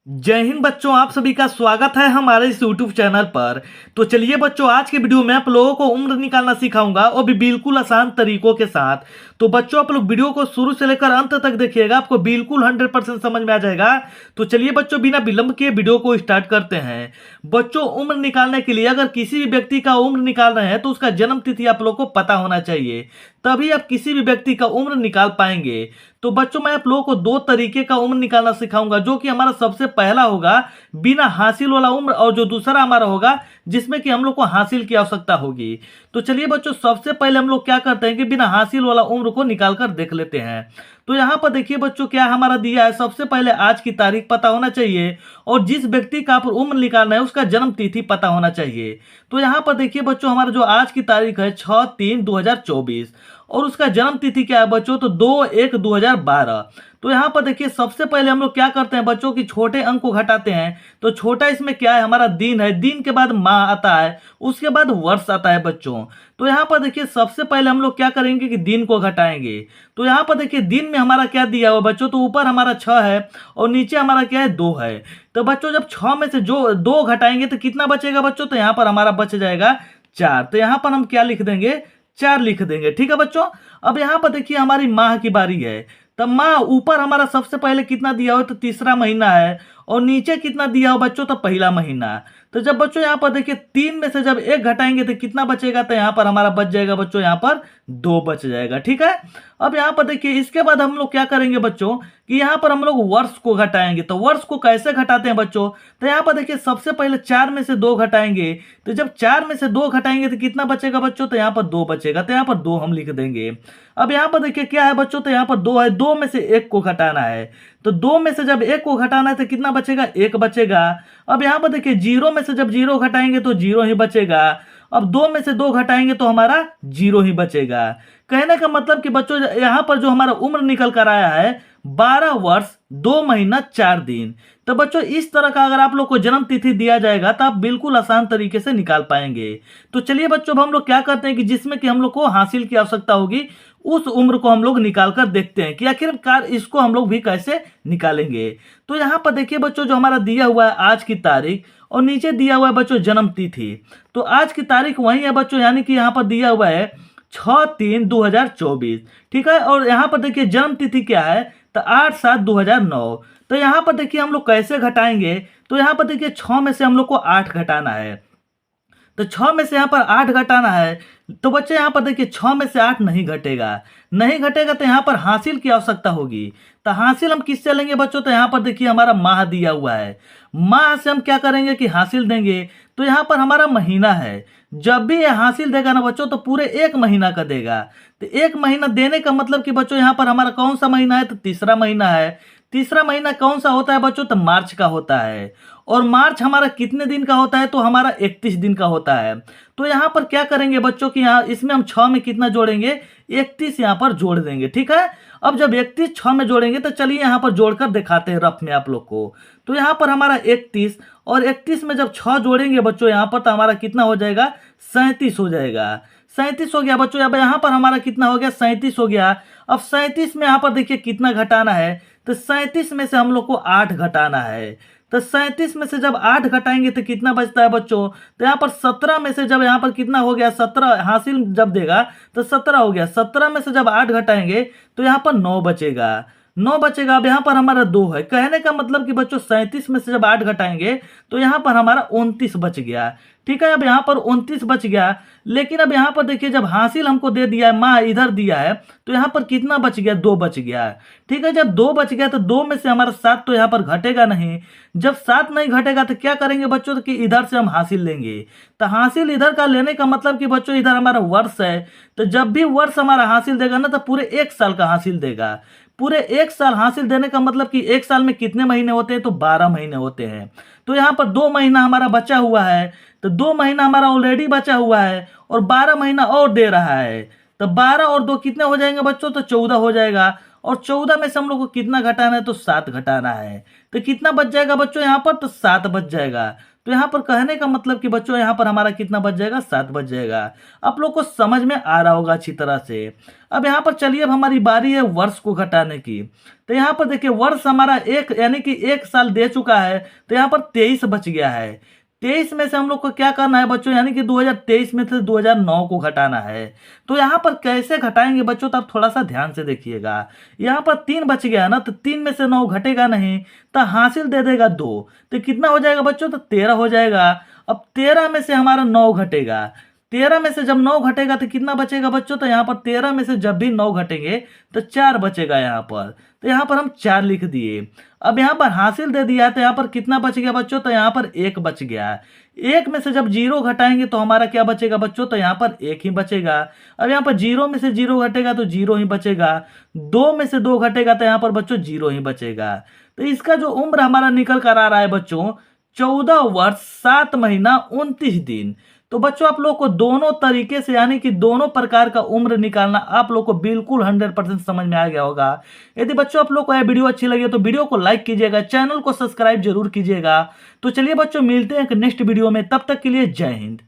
जय हिंद बच्चों, आप सभी का स्वागत है हमारे इस YouTube चैनल पर। तो चलिए बच्चों, आज के वीडियो में आप लोगों को उम्र निकालना सिखाऊंगा और भी बिल्कुल आसान तरीकों के साथ। तो बच्चों, आप लोग वीडियो को शुरू से लेकर अंत तक देखिएगा, आपको बिल्कुल 100% समझ में आ जाएगा। तो चलिए बच्चों, बिना विलंब के वीडियो को स्टार्ट करते हैं। बच्चों, उम्र निकालने के लिए अगर किसी भी व्यक्ति का उम्र निकाल रहे हैं तो उसका जन्म तिथि आप लोग को पता होना चाहिए, तभी आप किसी भी व्यक्ति का उम्र निकाल पाएंगे। तो बच्चों, मैं आप लोगों को दो तरीके का उम्र निकालना सिखाऊंगा, जो कि हमारा सबसे पहला होगा बिना हासिल वाला उम्र, और जो दूसरा हमारा होगा जिसमें कि हम लोग को हासिल की आवश्यकता होगी। तो चलिए बच्चों, सबसे पहले हम लोग क्या करते हैं कि बिना हासिल वाला उम्र को निकाल कर देख लेते हैं। तो यहाँ पर देखिए बच्चों, क्या हमारा दिया है, सबसे पहले आज की तारीख पता होना चाहिए और जिस व्यक्ति का आप उम्र निकालना है उसका जन्म तिथि पता होना चाहिए। तो यहाँ पर देखिए बच्चों, हमारा जो आज की तारीख है 6/3/2024 और उसका जन्म तिथि क्या है बच्चों, तो 2/1/2012। तो यहाँ पर देखिए, सबसे पहले हम लोग क्या करते हैं बच्चों की छोटे अंक को घटाते हैं। तो छोटा इसमें क्या है, हमारा दिन है, दिन के बाद माह आता है, उसके बाद वर्ष आता है बच्चों। तो यहाँ पर देखिए, सबसे पहले हम लोग क्या करेंगे कि दिन को घटाएंगे। तो यहाँ पर देखिए, दिन में हमारा क्या दिया हुआ बच्चों, तो ऊपर हमारा 6 है और नीचे हमारा क्या है, 2 है। तो बच्चों, जब 6 में से जो 2 घटाएंगे तो कितना बचेगा बच्चों, तो यहाँ पर हमारा बच जाएगा 4। तो यहाँ पर हम क्या लिख देंगे, 4 लिख देंगे। ठीक है बच्चों। अब यहाँ पर देखिए, हमारी माह की बारी है। तब माह ऊपर हमारा सबसे पहले कितना दिया हो, तो तीसरा महीना है, और नीचे कितना दिया हो बच्चों, तो पहला महीना। तो जब बच्चों यहाँ पर देखिए 3 में से जब 1 घटाएंगे तो कितना बचेगा, तो यहाँ पर हमारा बच जाएगा बच्चों, यहाँ पर 2 बच जाएगा। ठीक है। अब यहाँ पर देखिए, इसके बाद हम लोग क्या करेंगे बच्चों कि यहाँ पर हम लोग वर्ष को घटाएंगे। तो वर्ष को कैसे घटाते हैं बच्चों, तो यहाँ पर देखिए, सबसे पहले 4 में से 2 घटाएंगे। तो जब 4 में से 2 घटाएंगे तो कितना बचेगा बच्चों, तो यहाँ पर 2 बचेगा। तो यहाँ पर 2 हम लिख देंगे। अब यहाँ पर देखिए क्या है बच्चों, तो यहाँ पर 2 है, 2 में से 1 को घटाना है। तो 2 में से जब 1 को घटाना है तो कितना बचेगा, 1 बचेगा। अब यहाँ पर देखिए, 0 में से जब 0 घटाएंगे तो 0 ही बचेगा। अब 2 में से 2 घटाएंगे तो हमारा 0 ही बचेगा। कहने का मतलब कि बच्चों, यहाँ पर जो हमारा उम्र निकल कर आया है 12 वर्ष 2 महीना 4 दिन। तो बच्चों, इस तरह का अगर आप लोग को जन्म तिथि दिया जाएगा तो आप बिल्कुल आसान तरीके से निकाल पाएंगे। तो चलिए बच्चों, अब हम लोग क्या करते हैं कि जिसमें कि हम लोग को हासिल की आवश्यकता होगी उस उम्र को हम लोग निकाल कर देखते हैं कि आखिरकार इसको हम लोग भी कैसे निकालेंगे। तो यहाँ पर देखिए बच्चों, जो हमारा दिया हुआ है आज की तारीख और नीचे दिया हुआ है बच्चों जन्म तिथि। तो आज की तारीख वही है बच्चों, यानी कि यहाँ पर दिया हुआ है 6/3/2024। ठीक है। और यहाँ पर देखिए जन्म तिथि क्या है, तो 8/7/2009। तो यहाँ पर देखिए हम लोग कैसे घटाएंगे, तो यहाँ पर देखिए 6 में से हम लोग को 8 घटाना है। तो 6 में से यहाँ पर 8 घटाना है। तो बच्चे यहाँ पर देखिए 6 में से 8 नहीं घटेगा, नहीं घटेगा तो यहाँ पर हासिल की आवश्यकता होगी। तो हासिल हम किससे लेंगे बच्चों, तो यहाँ पर देखिए हमारा माह दिया हुआ है, माह से हम क्या करेंगे कि हासिल देंगे। तो यहाँ पर हमारा महीना है, जब भी ये हासिल देगा ना बच्चों तो पूरे 1 महीना का देगा। तो 1 महीना देने का मतलब कि बच्चों यहाँ पर हमारा कौन सा महीना है, तो तीसरा महीना है। तीसरा महीना कौन सा होता है बच्चों, तो मार्च का होता है। और मार्च हमारा कितने दिन का होता है, तो हमारा 31 दिन का होता है। तो यहाँ पर क्या करेंगे बच्चों कि यहाँ इसमें हम 6 में कितना जोड़ेंगे, 31 यहाँ पर जोड़ देंगे। ठीक है। अब जब 31 6 में जोड़ेंगे तो चलिए यहाँ पर जोड़कर दिखाते हैं रफ में आप लोग को। तो यहाँ पर हमारा 31 और 31 में जब 6 जोड़ेंगे बच्चों यहाँ पर, तो हमारा कितना हो जाएगा, 37 हो जाएगा। 37 हो गया बच्चों। अब यहाँ पर हमारा कितना हो गया, 37 हो गया। अब 37 में यहाँ पर देखिए कितना घटाना है, तो 37 में से हम लोग को 8 घटाना है। तो 37 में से जब 8 घटाएंगे तो कितना बचता है बच्चों, तो यहाँ पर 17 में से जब यहाँ पर कितना हो गया, 17 हासिल जब देगा तो 17 हो गया। 17 में से जब 8 घटाएंगे तो यहाँ पर 9 बचेगा, 9 बचेगा। अब यहाँ पर हमारा 2 है। कहने का मतलब कि बच्चों 37 में से जब 8 घटाएंगे तो यहाँ पर हमारा 29 बच गया। ठीक है। अब यहाँ पर 29 बच गया। लेकिन अब यहाँ पर देखिए, जब हासिल हमको दे दिया है, माह इधर दिया है, तो यहाँ पर कितना बच गया, 2 बच गया। ठीक है। जब 2 बच गया तो 2 में से हमारा 7 तो यहाँ पर घटेगा नहीं। जब 7 नहीं घटेगा तो क्या करेंगे बच्चों, कि इधर से हम हासिल लेंगे। तो हासिल इधर का लेने का मतलब कि बच्चों इधर हमारा वर्ष है। तो जब भी वर्ष हमारा हासिल देगा ना, तो पूरे 1 साल का हासिल देगा। पूरे 1 साल हासिल देने का मतलब कि 1 साल में कितने महीने होते हैं, तो 12 महीने होते हैं। तो यहाँ पर 2 महीना हमारा बचा हुआ है। तो 2 महीना हमारा ऑलरेडी बचा हुआ है और 12 महीना और दे रहा है। तो 12 और 2 कितने हो जाएंगे बच्चों, तो 14 हो जाएगा। और 14 में से हम लोग को कितना घटाना है, तो 7 घटाना है। तो कितना बच जाएगा बच्चों यहाँ पर, तो 7 बच जाएगा। तो यहाँ पर कहने का मतलब कि बच्चों यहाँ पर हमारा कितना बच जाएगा, 7 बच जाएगा। आप लोग को समझ में आ रहा होगा अच्छी तरह से। अब यहाँ पर चलिए, अब हमारी बारी है वर्ष को घटाने की। तो यहाँ पर देखिए, वर्ष हमारा एक यानी कि 1 साल दे चुका है, तो यहाँ पर 23 बच गया है। 23 में से हम लोग को क्या करना है बच्चों, यानी कि 2023 में से 2009 को घटाना है। तो यहाँ पर कैसे घटाएंगे बच्चों, तो आप थोड़ा सा ध्यान से देखिएगा। यहाँ पर 3 बच गया ना, तो 3 में से 9 घटेगा नहीं, तो हासिल दे देगा 2। तो कितना हो जाएगा बच्चों, तो 13 हो जाएगा। अब 13 में से हमारा 9 घटेगा। 13 में से जब 9 घटेगा तो कितना बचेगा बच्चों, तो यहाँ पर 13 में से जब भी 9 घटेंगे तो 4 बचेगा यहाँ पर। तो यहाँ पर हम 4 लिख दिए। अब यहाँ पर हासिल दे दिया है, तो यहाँ पर कितना बच गया बच्चों, तो यहाँ पर 1 बच गया। 1 में से जब 0 घटाएंगे तो हमारा क्या बचेगा बच्चों, तो यहाँ पर 1 ही बचेगा। अब यहाँ पर 0 में से 0 घटेगा तो 0 ही बचेगा। 2 में से 2 घटेगा तो यहाँ पर बच्चों 0 ही बचेगा। तो इसका जो उम्र हमारा निकल कर आ रहा है बच्चों, 14 वर्ष 7 महीना 29 दिन। तो बच्चों आप लोग को दोनों तरीके से यानी कि दोनों प्रकार का उम्र निकालना आप लोग को बिल्कुल 100% समझ में आ गया होगा। यदि बच्चों आप लोग को यह वीडियो अच्छी लगी तो वीडियो को लाइक कीजिएगा, चैनल को सब्सक्राइब जरूर कीजिएगा। तो चलिए बच्चों, मिलते हैं एक नेक्स्ट वीडियो में, तब तक के लिए जय हिंद।